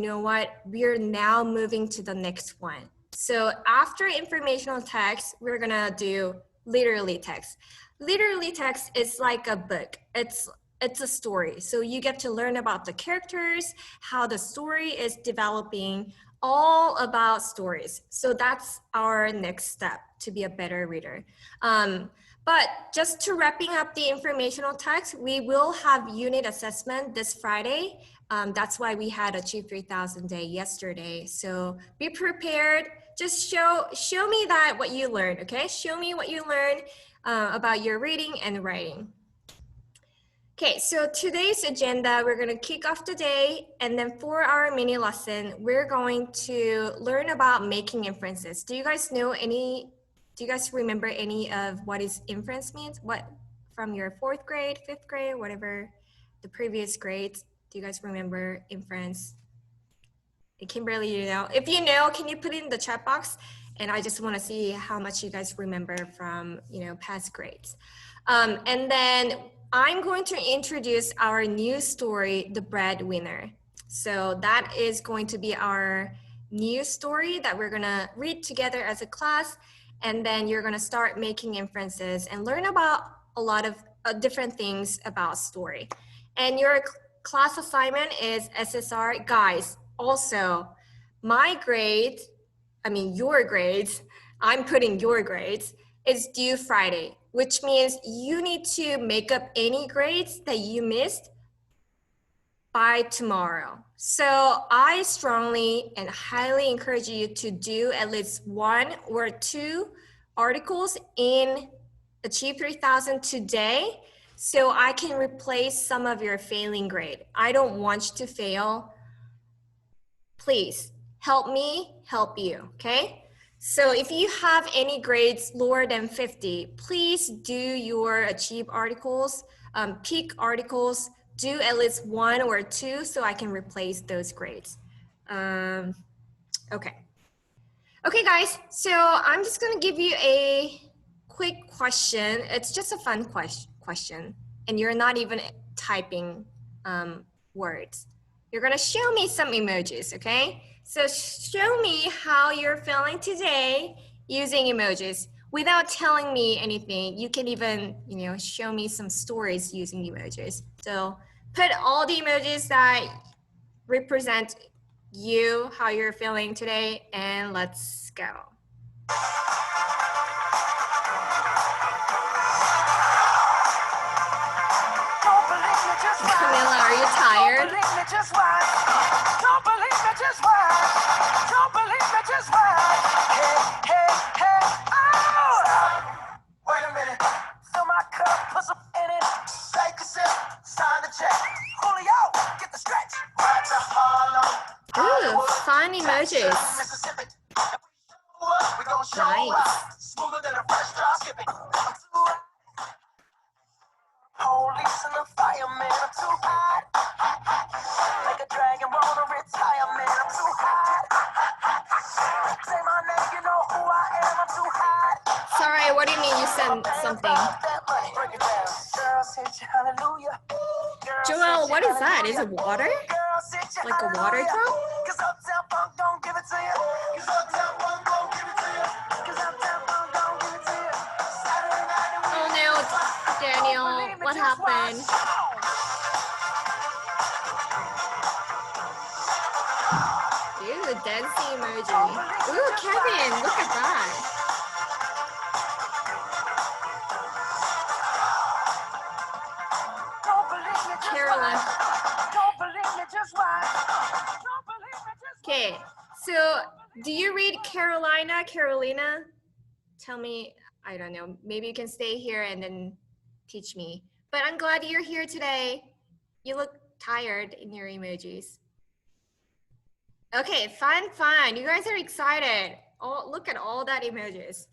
you know what? We're now moving to the next one. So after informational text, we're gonna do literally text. Literally text is like a book. It's a story. So you get to learn about the characters, how the story is developing, all about stories. So that's our next step to be a better reader. But just to wrapping up the informational text, we will have unit assessment this Friday. That's why we had Achieve 3000 Day yesterday. So be prepared. Just show me that what you learned, okay? Show me what you learned about your reading and writing. Okay, so today's agenda, we're gonna kick off the day, and then for our mini lesson, we're going to learn about making inferences. Do you guys remember any of what is inference means? What, from your 4th grade, 5th grade, whatever the previous grades, do you guys remember inference? Kimberly, you know? If you know, can you put it in the chat box? And I just wanna see how much you guys remember from, you know, past grades. And then I'm going to introduce our new story, The Breadwinner. So that is going to be our new story that we're gonna read together as a class. And then you're gonna start making inferences and learn about a lot of different things about story. And your class assignment is SSR. Guys, also, my grades, your grades, I'm putting your grades, is due Friday, which means you need to make up any grades that you missed by tomorrow. So I strongly and highly encourage you to do at least 1 or 2 articles in Achieve 3000 today, so I can replace some of your failing grade. I don't want you to fail. Please help me help you, okay? So if you have any grades lower than 50, please do your Achieve articles, pick articles, do at least 1 or 2 so I can replace those grades. Okay. Okay, guys, so I'm just gonna give you a quick question. It's just a fun question, and you're not even typing words. You're gonna show me some emojis, okay? So show me how you're feeling today using emojis without telling me anything. You can even, you know, show me some stories using emojis. So put all the emojis that represent you, how you're feeling today, and let's go. Camilla, are you tired? Don't believe me, just watch. Don't believe me, just watch. Don't believe me, just watch. Hey, oh! Stop. Wait a minute. Fill my cup, put some in it. Take a sip, sign the check. Julio, get the stretch. Right to Harlem. Ooh, fun emojis. Mississippi. We gon' show up. Smoother than a fresh drop skipping. Police and the fireman, I'm too hot. Like a dragon, wanna retire, man, I'm too hot. Say my name, you know who I am, I'm too hot. Sorry, what do you mean you sent something? Joel, what is that? Is it water? Like a water drum? Oh no, Daniel, what happened? Ooh, dancing emoji. Ooh, Kevin, look at that. Caroline. Okay, so do you read Carolina, Carolina? Tell me, I don't know, maybe you can stay here and then teach me. But I'm glad you're here today. You look tired in your emojis. Okay, fun. You guys are excited. Oh, look at all that emojis.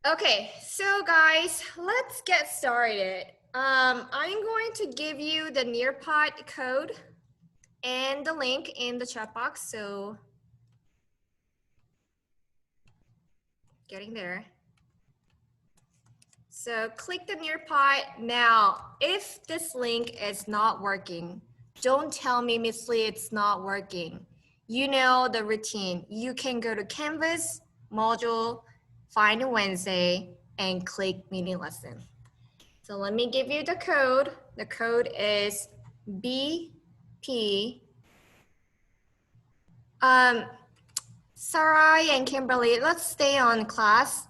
Okay, so guys, let's get started. I'm going to give you the Nearpod code and the link in the chat box. So getting there. So click the Nearpod. Now, if this link is not working, Don't tell me, Miss Lee, it's not working. You know the routine. You can go to Canvas, module, find a Wednesday, and click mini lesson. So let me give you the code. The code is BP. Sarai and Kimberly, let's stay on class.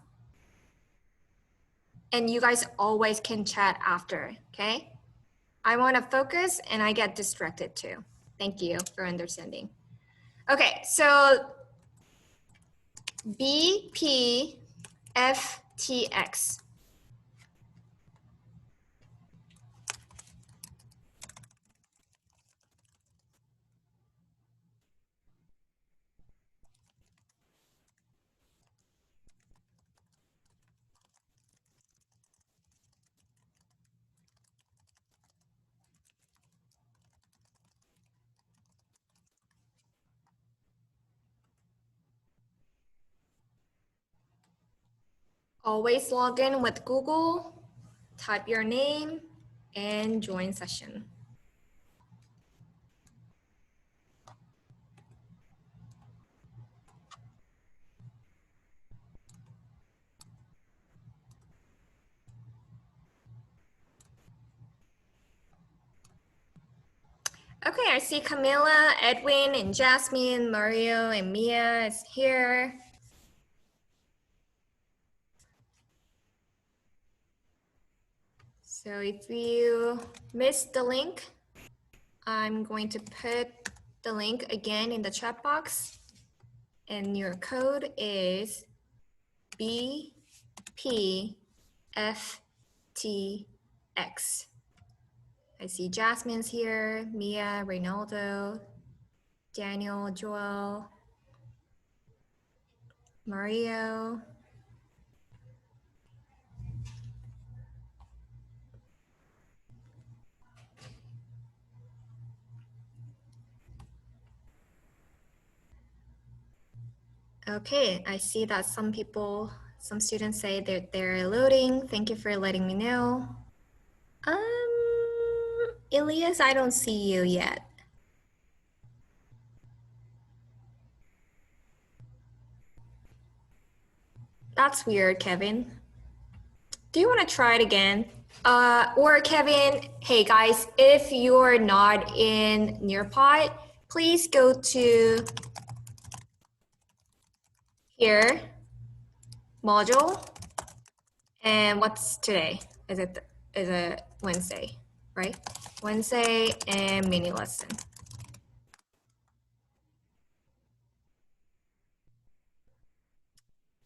And you guys always can chat after, okay? I want to focus and I get distracted too. Thank you for understanding. Okay, so BPFTX. Always log in with Google, type your name, and join session. Okay, I see Camila, Edwin, and Jasmine, Mario, and Mia is here. So if you missed the link, I'm going to put the link again in the chat box. And your code is BPFTX. I see Jasmine's here, Mia, Reynaldo, Daniel, Joel, Mario. Okay, I see that some students say that they're loading. Thank you for letting me know. Elias, I don't see you yet. That's weird, Kevin. Do you want to try it again? Or Kevin, hey guys, if you're not in Nearpod, please go to here, module, and what's today? Is it Wednesday, right? Wednesday and mini lesson.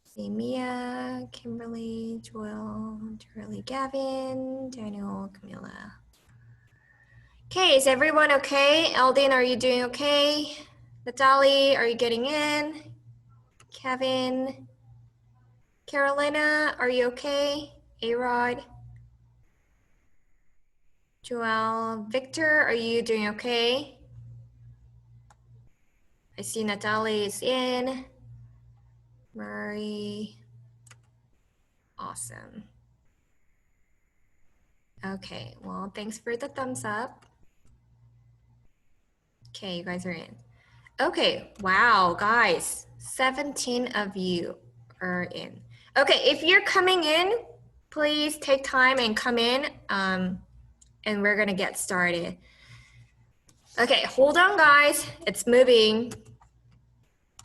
See Mia, Kimberly, Joel, Charlie, Gavin, Daniel, Camila. Okay, is everyone okay? Eldin, are you doing okay? Natalie, are you getting in? Kevin, Carolina, are you okay? A-Rod, Joel, Victor, are you doing okay? I see Natalie is in. Murray, awesome. Okay, well, thanks for the thumbs up. Okay, you guys are in. Okay, wow, guys, 17 of you are in. Okay, if you're coming in, please take time and come in, and we're gonna get started. Okay, hold on, guys, it's moving.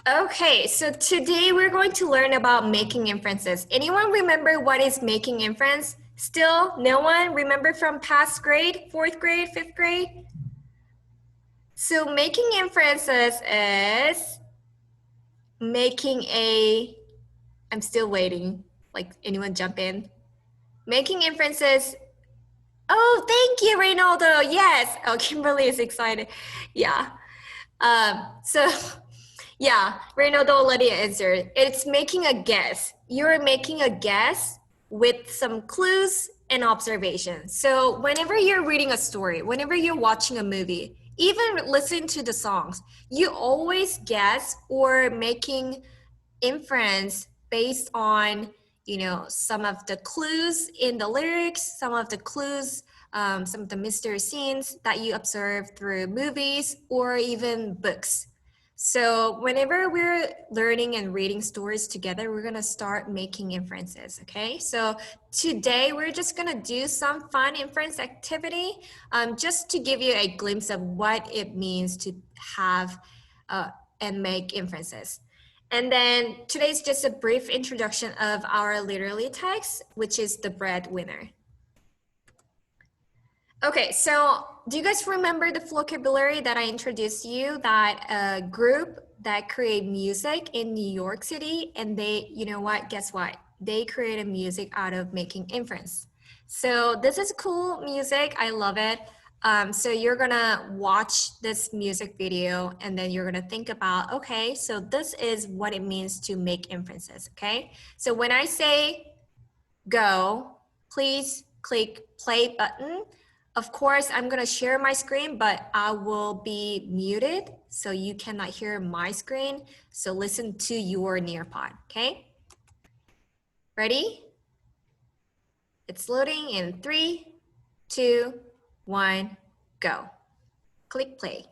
Okay, so today we're going to learn about making inferences. Anyone remember what is making inference? Still, no one remember from past grade, 4th grade, 5th grade? So making inferences is making I'm still waiting, like anyone jump in? Making inferences, oh, thank you, Reynaldo, yes. Oh, Kimberly is excited, yeah. So, yeah, Reynaldo already answered. It's making a guess. You're making a guess with some clues and observations. So whenever you're reading a story, whenever you're watching a movie, even listen to the songs, you always guess or making inference based on, you know, some of the clues in the lyrics, some of the clues some of the mystery scenes that you observe through movies or even books. So whenever we're learning and reading stories together, we're gonna start making inferences, okay? So today we're just gonna do some fun inference activity just to give you a glimpse of what it means to have and make inferences. And then today's just a brief introduction of our literally text, which is the breadwinner. Okay, so do you guys remember the vocabulary that I introduced you, that a group that create music in New York City, and they, you know what, guess what? They created music out of making inference. So this is cool music, I love it. So you're gonna watch this music video and then you're gonna think about, okay, so this is what it means to make inferences, okay? So when I say go, please click play button. Of course, I'm gonna share my screen, but I will be muted so you cannot hear my screen. So listen to your Nearpod, okay? Ready? It's loading in 3, 2, 1, go. Click play.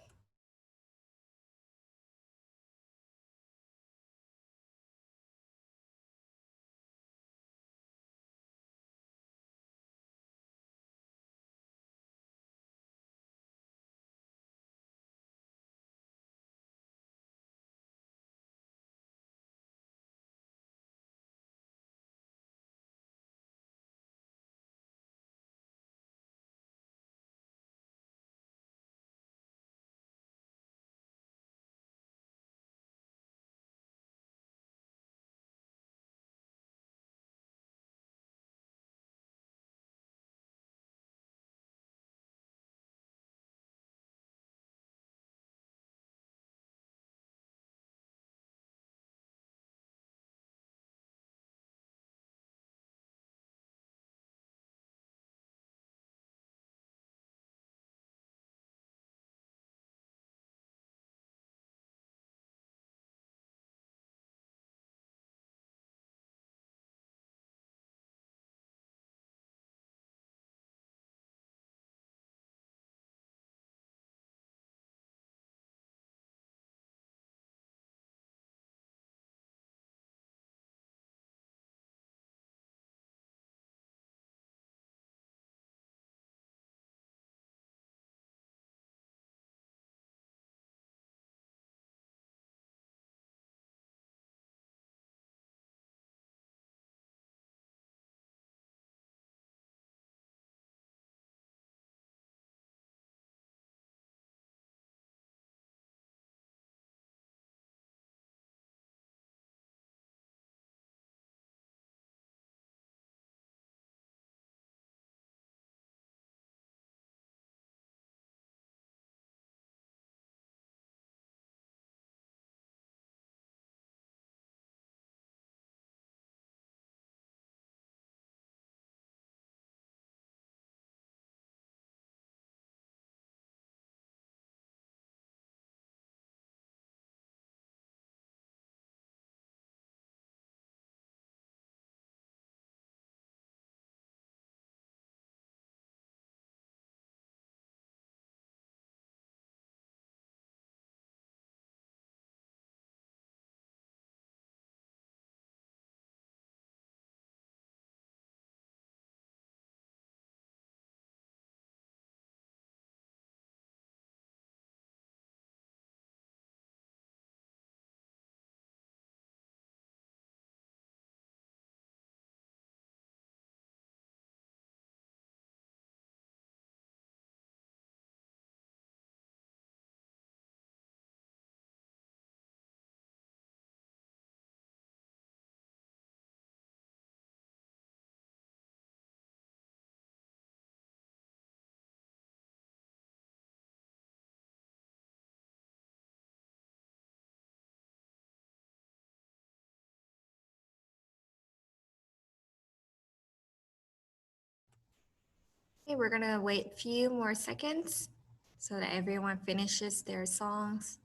Okay, we're gonna wait a few more seconds so that everyone finishes their songs.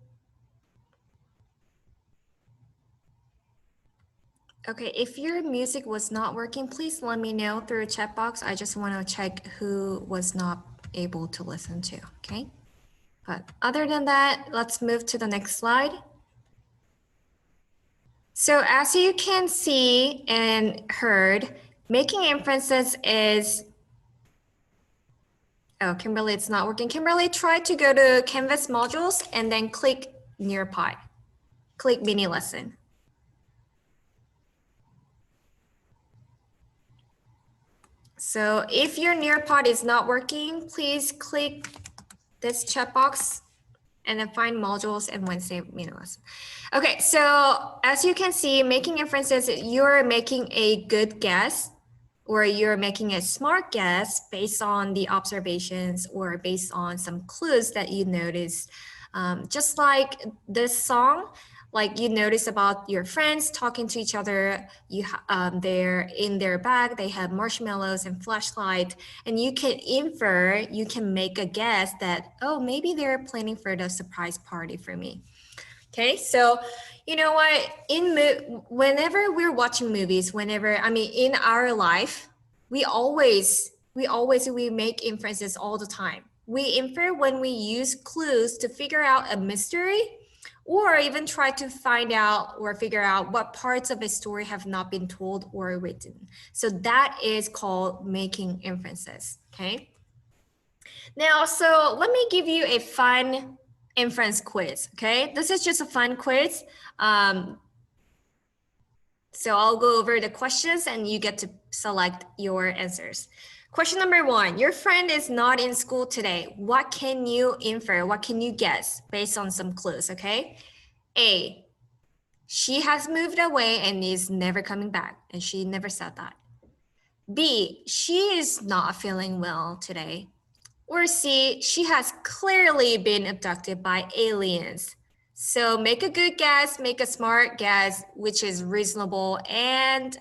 Okay, if your music was not working, please let me know through a chat box. I just want to check who was not able to listen to, okay? But other than that, let's move to the next slide. So as you can see and heard, making inferences is, oh, Kimberly, it's not working. Kimberly, try to go to Canvas modules and then click Nearpod. Click mini lesson. So if your Nearpod is not working, please click this checkbox and then find modules and Wednesday mini lesson. Okay, so as you can see, making inferences, you're making a good guess or you're making a smart guess based on the observations or based on some clues that you notice. Just like this song, like you notice about your friends talking to each other, they're in their bag, they have marshmallows and flashlight, and you can infer, you can make a guess that, oh, maybe they're planning for the surprise party for me. Okay, so you know what? Whenever we're watching movies, in our life, we make inferences all the time. We infer when we use clues to figure out a mystery, or even try to find out or figure out what parts of a story have not been told or written. So that is called making inferences. Okay. Now, so let me give you a fun inference quiz, okay? This is just a fun quiz. So I'll go over the questions and you get to select your answers. Question number 1, your friend is not in school today. What can you infer? What can you guess based on some clues, okay? A, she has moved away and is never coming back, and she never said that. B, she is not feeling well today. Or C, she has clearly been abducted by aliens. So make a good guess, make a smart guess, which is reasonable and,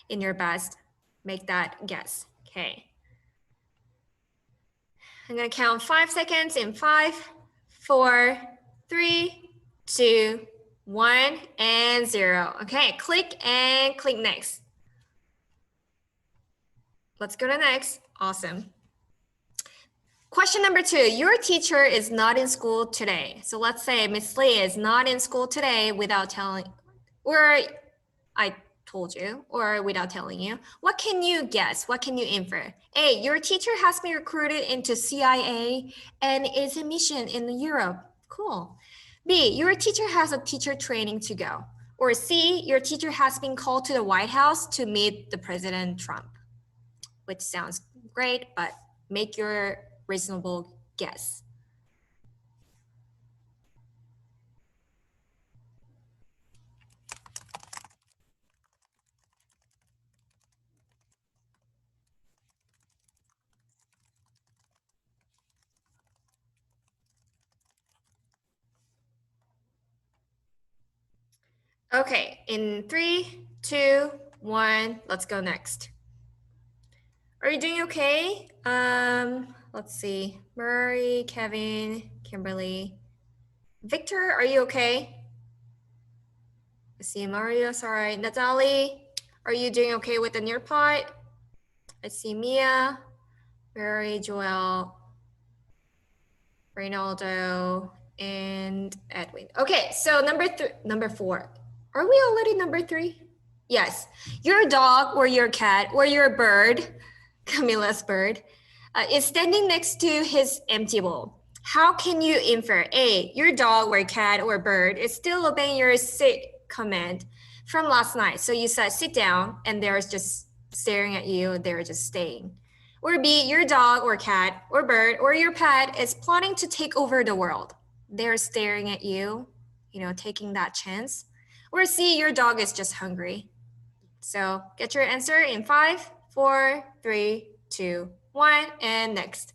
in your best, make that guess. Okay. I'm gonna count 5 seconds in 5, 4, 3, 2, 1, and 0. Okay, click and click next. Let's go to next. Awesome. Question number 2, your teacher is not in school today. So let's say Miss Lee is not in school today without telling, or I told you, or without telling you. What can you guess? What can you infer? A, your teacher has been recruited into CIA and is in mission in Europe. Cool. B, your teacher has a teacher training to go. Or C, your teacher has been called to the White House to meet the President Trump, which sounds great, but make your reasonable guess. Okay, in 3, 2, 1, let's go next. Are you doing okay? Let's see. Murray, Kevin, Kimberly. Victor, are you okay? I see Mario, sorry. Natalie, are you doing okay with the Nearpod? I see Mia, Mary, Joel, Reynaldo, and Edwin. Okay, so number 4. Are we already number 3? Yes. Your dog or your cat or your bird, Camilla's bird, is standing next to his empty bowl. How can you infer? A, your dog or cat or bird is still obeying your sit command from last night. So you said sit down and they're just staring at you. They're just staying. Or B, your dog or cat or bird or your pet is plotting to take over the world. They're staring at you, taking that chance. Or C, your dog is just hungry. So get your answer in 5, 4, 3, 2, 1, and next.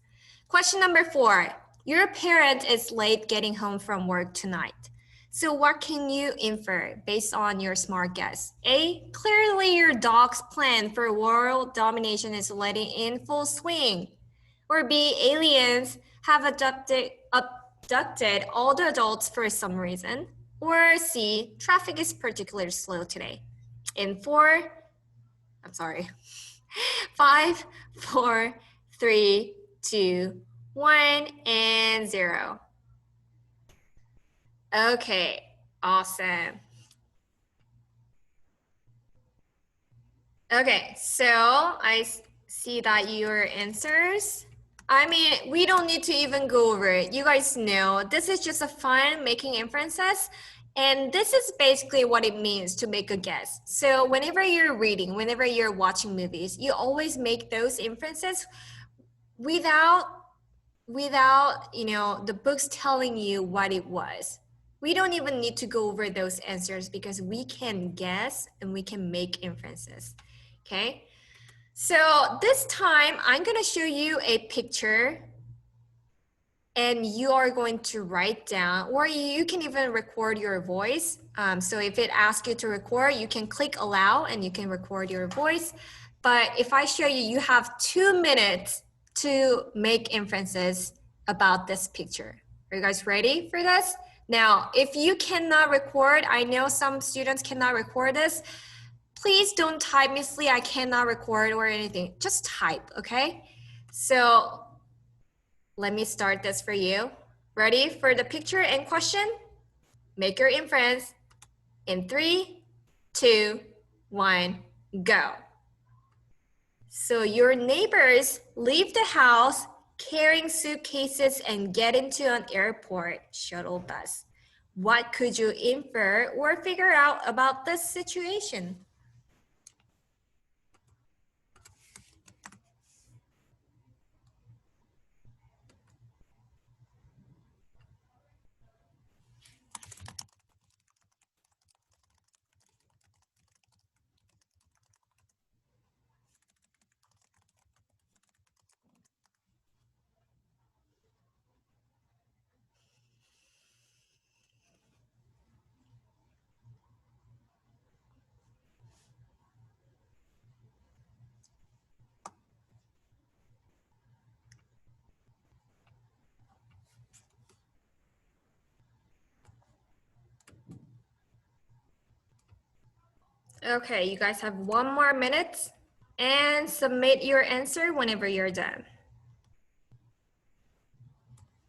Question number 4. Your parent is late getting home from work tonight. So what can you infer based on your smart guess? A, clearly your dog's plan for world domination is already in full swing. Or B, aliens have abducted all the adults for some reason. Or C, traffic is particularly slow today. In 4, I'm sorry, 5, 4, 3, 2, 1, and 0. Okay, awesome. Okay, so I see that your answers. I mean, we don't need to even go over it. You guys know this is just a fun making inferences. And this is basically what it means to make a guess. So whenever you're reading, whenever you're watching movies, you always make those inferences without the books telling you what it was. We don't even need to go over those answers because we can guess and we can make inferences. Okay? So this time I'm going to show you a picture and you are going to write down, or you can even record your voice. So if it asks you to record, you can click allow and you can record your voice. But if I show you, you have 2 minutes to make inferences about this picture. Are you guys ready for this? Now, if you cannot record, I know some students cannot record this. Please don't type, Miss Lee, I cannot record or anything. Just type, okay? So let me start this for you. Ready for the picture and question? Make your inference in 3, 2, 1, go. So your neighbors leave the house carrying suitcases and get into an airport shuttle bus. What could you infer or figure out about this situation? Okay, you guys have 1 more minute and submit your answer whenever you're done.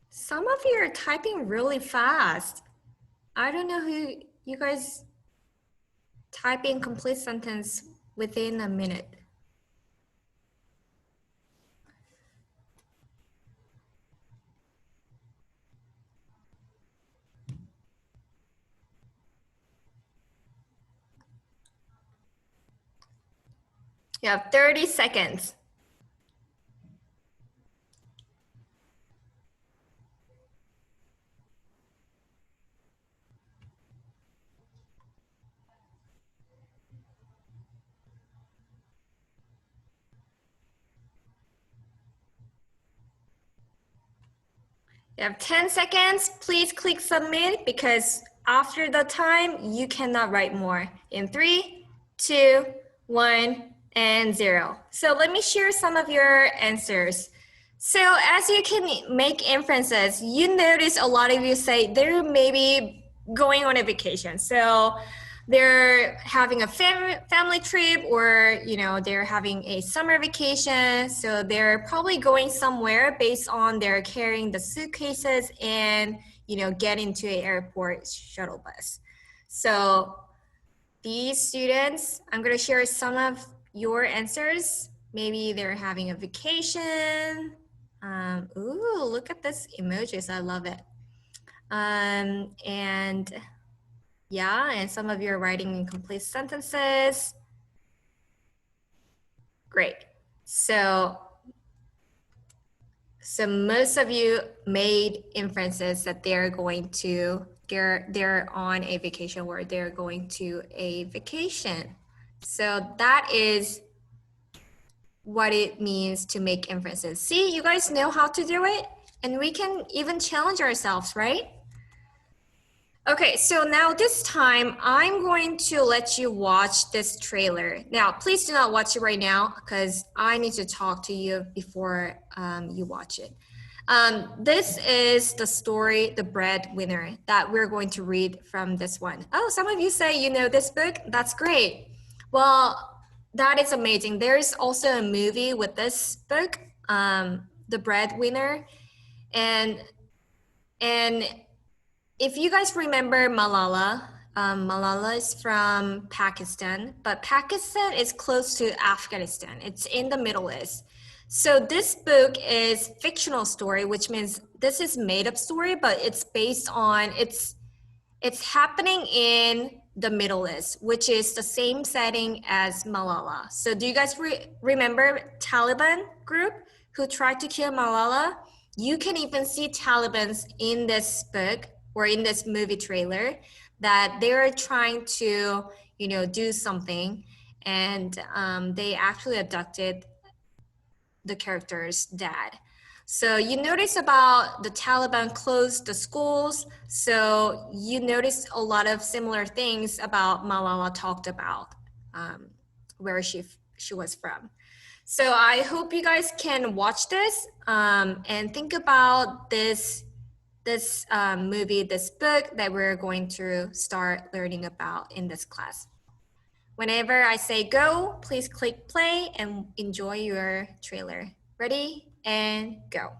Some of you are typing really fast. I don't know who you guys type in complete sentence within a minute. You have 30 seconds. You have 10 seconds. Please click submit because after the time, you cannot write more. In 3, 2, 1, and 0. So let me share some of your answers. So as you can make inferences, you notice a lot of you say they're maybe going on a vacation. So they're having a family trip, or they're having a summer vacation, so they're probably going somewhere based on their carrying the suitcases and getting to an airport shuttle bus. So these students, I'm going to share some of your answers. Maybe they're having a vacation. Ooh, look at this emojis, I love it. And yeah, and some of you are writing incomplete sentences. Great. So most of you made inferences that they're on a vacation, or they're going to a vacation. So that is what it means to make inferences. See, you guys know how to do it, and we can even challenge ourselves, right? Okay, so now this time I'm going to let you watch this trailer. Now, please do not watch it right now because I need to talk to you before you watch it. This is the story, The Breadwinner, that we're going to read from this one. Oh, some of you say you know this book. That's great. Well, that is amazing. There's also a movie with this book, The Breadwinner, and and if you guys remember Malala, Malala is from Pakistan, but Pakistan is close to Afghanistan. It's in the Middle East. So this book is fictional story, which means this is made up story, but it's based on it's happening in the Middle East, which is the same setting as Malala. So do you guys remember Taliban group who tried to kill Malala? You can even see Talibans in this book or in this movie trailer that they're trying to, do something, and they actually abducted the character's dad. So you notice about the Taliban closed the schools. So you notice a lot of similar things about Malala talked about where she was from. So I hope you guys can watch this and think about this movie, this book that we're going to start learning about in this class. Whenever I say go, please click play and enjoy your trailer. Ready and go.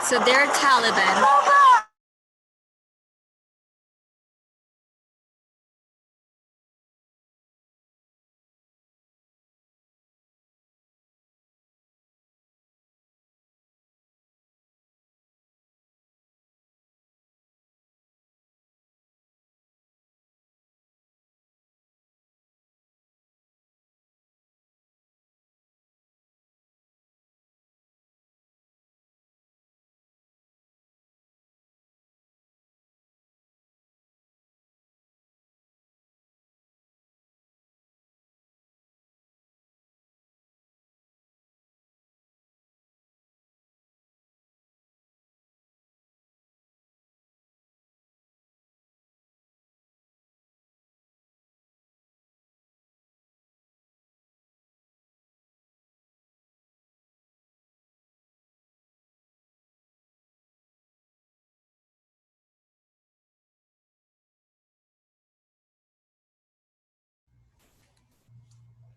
So they're Taliban.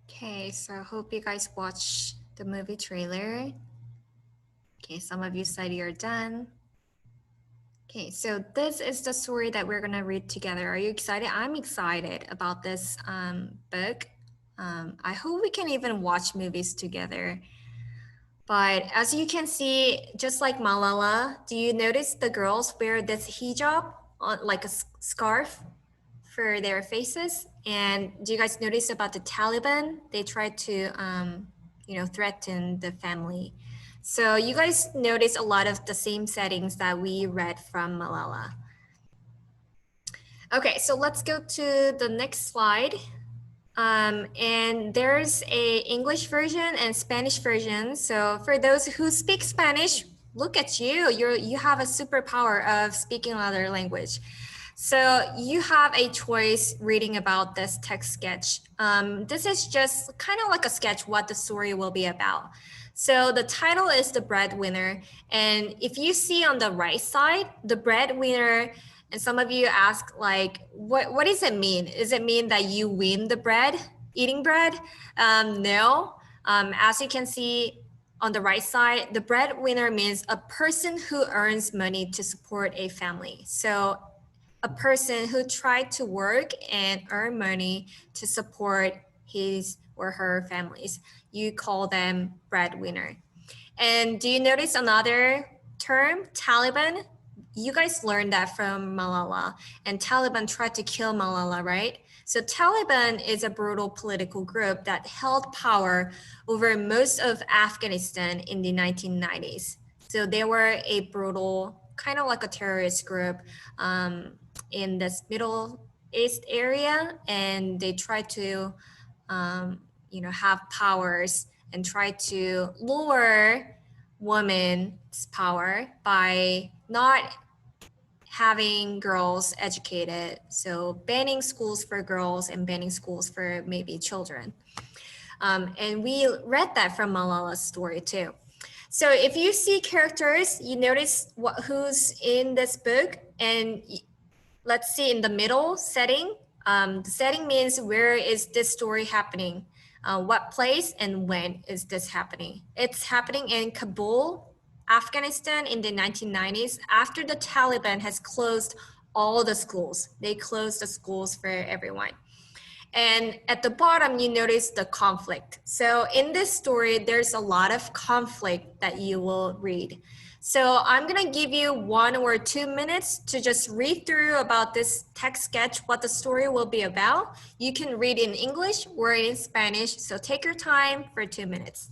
Okay, so I hope you guys watch the movie trailer. Okay, some of you said you're done. Okay, so this is the story that we're gonna read together. Are you excited? I'm excited about this book. I hope we can even watch movies together. But as you can see, just like Malala, do you notice the girls wear this hijab, on, like a scarf for their faces? And do you guys notice about the Taliban? They try to, threaten the family. So you guys notice a lot of the same settings that we read from Malala. Okay, so let's go to the next slide. And there's a English version and Spanish version. So for those who speak Spanish, look at you. You have a superpower of speaking another language. So you have a choice reading about this text sketch. This is just kind of like a sketch what the story will be about. So the title is The Breadwinner. And if you see on the right side, the breadwinner, and some of you ask like, what does it mean? Does it mean that you win the bread, eating bread? No. As you can see on the right side, the breadwinner means a person who earns money to support a family. So a person who tried to work and earn money to support his or her families. You call them breadwinner. And do you notice another term Taliban, you guys learned that from Malala, and Taliban tried to kill Malala, right? So Taliban is a brutal political group that held power over most of Afghanistan in the 1990s. So they were a brutal, kind of like a terrorist group in this Middle East area, and they tried to, have powers and try to lower women's power by not having girls educated. So banning schools for girls and banning schools for maybe children. And we read that from Malala's story too. So if you see characters, you notice who's in this book, and let's see in the middle setting. The setting means where is this story happening? What place and when is this happening? It's happening in Kabul, Afghanistan in the 1990s after the Taliban has closed all the schools. They closed the schools for everyone. And at the bottom, you notice the conflict. So in this story, there's a lot of conflict that you will read. So I'm gonna give you 1 or 2 minutes to just read through about this text sketch, what the story will be about. You can read in English or in Spanish, so take your time for 2 minutes.